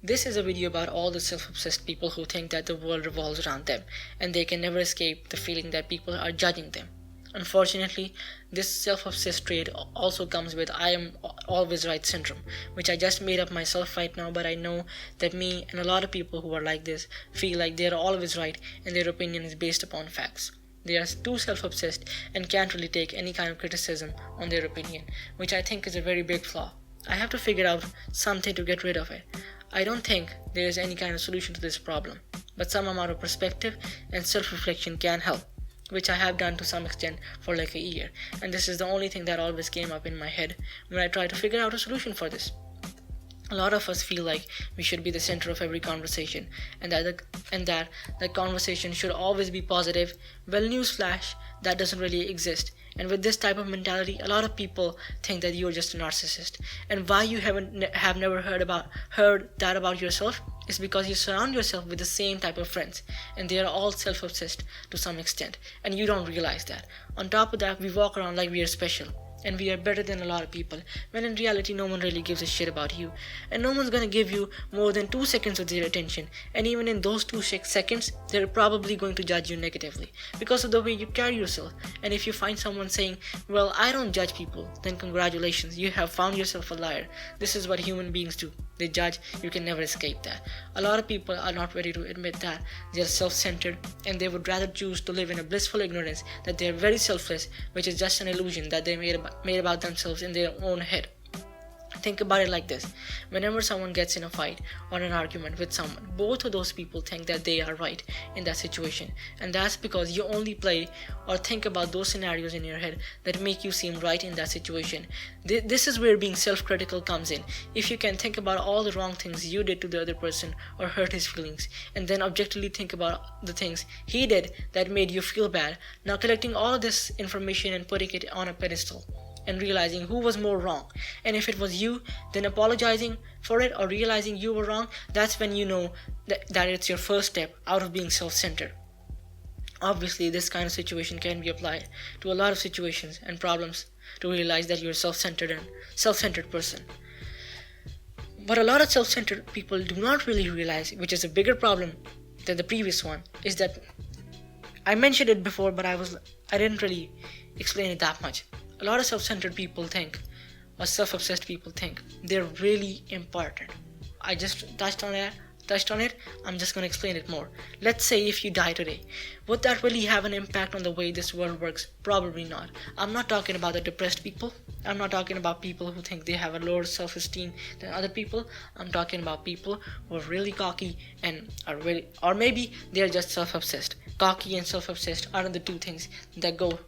This is a video about all the self-obsessed people who think that the world revolves around them and they can never escape the feeling that people are judging them. Unfortunately, this self-obsessed trait also comes with "I am always right" syndrome, which I just made up myself right now, but I know that me and a lot of people who are like this feel like they are always right and their opinion is based upon facts. They are too self-obsessed and can't really take any kind of criticism on their opinion, which I think is a very big flaw. I have to figure out something to get rid of it. I don't think there is any kind of solution to this problem, but some amount of perspective and self-reflection can help, which I have done to some extent for like a year, and this is the only thing that always came up in my head when I tried to figure out a solution for this. A lot of us feel like we should be the center of every conversation, and that the conversation should always be positive. Well, newsflash, that doesn't really exist. And with this type of mentality, a lot of people think that you're just a narcissist. And why you have never heard that about yourself is because you surround yourself with the same type of friends, and they are all self-obsessed to some extent, and you don't realize that. On top of that, we walk around like we are special and we are better than a lot of people, when in reality no one really gives a shit about you, and no one's gonna give you more than 2 seconds of their attention, and even in those 2 seconds they're probably going to judge you negatively because of the way you carry yourself. And if you find someone saying, "Well, I don't judge people," then congratulations, you have found yourself a liar. This is what human beings do. They judge. You can never escape that. A lot of people are not ready to admit that they are self-centered, and they would rather choose to live in a blissful ignorance that they are very selfless, which is just an illusion that they made about themselves in their own head. Think about it like this. Whenever someone gets in a fight or an argument with someone, both of those people think that they are right in that situation, and that's because you only play or think about those scenarios in your head that make you seem right in that situation. This is where being self-critical comes in. If you can think about all the wrong things you did to the other person or hurt his feelings, and then objectively think about the things he did that made you feel bad, now collecting all of this information and putting it on a pedestal, and realizing who was more wrong, and if it was you, then apologizing for it or realizing you were wrong, that's when you know that it's your first step out of being self-centered. Obviously, this kind of situation can be applied to a lot of situations and problems to realize that you're a self-centered person. But a lot of self-centered people do not really realize, which is a bigger problem than the previous one, is that I mentioned it before, but I didn't really explain it that much. A lot of self-centered people think, or self-obsessed people think, they're really important. I just touched on it, I'm just going to explain it more. Let's say if you die today, would that really have an impact on the way this world works? Probably not. I'm not talking about the depressed people. I'm not talking about people who think they have a lower self-esteem than other people. I'm talking about people who are really cocky and or maybe they're just self-obsessed. Cocky and self-obsessed aren't the two things that go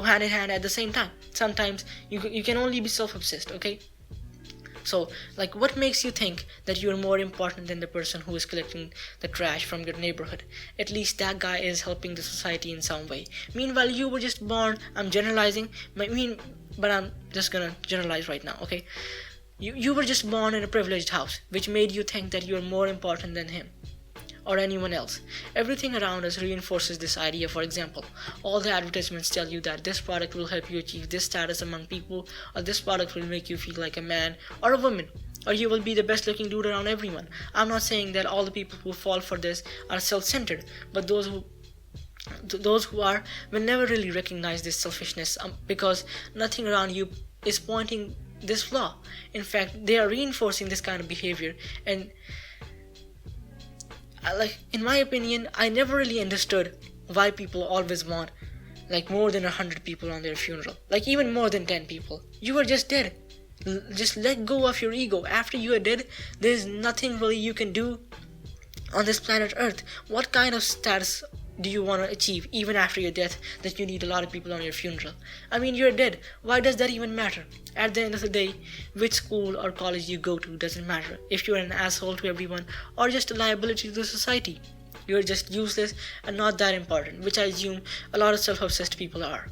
hand in hand at the same time. Sometimes you can only be self-obsessed, okay? So, like, what makes you think that you're more important than the person who is collecting the trash from your neighborhood? At least that guy is helping the society in some way. Meanwhile, you were just born, I'm generalizing, but I'm just gonna generalize right now, okay? You were just born in a privileged house, which made you think that you're more important than him or anyone else. Everything around us reinforces this idea. For example, all the advertisements tell you that this product will help you achieve this status among people, or this product will make you feel like a man or a woman, or you will be the best looking dude around everyone. I'm not saying that all the people who fall for this are self-centered, but those who are will never really recognize this selfishness, because nothing around you is pointing this flaw. In fact, they are reinforcing this kind of behavior. And in my opinion, I never really understood why people always want more than 100 people on their funeral, even more than 10 people. You are just dead. Just let go of your ego. After you are dead, there is nothing really you can do on this planet Earth. What kind of status do you want to achieve even after your death that you need a lot of people on your funeral? I mean, you're dead. Why does that even matter? At the end of the day, which school or college you go to doesn't matter if you're an asshole to everyone or just a liability to the society. You're just useless and not that important, which I assume a lot of self-obsessed people are.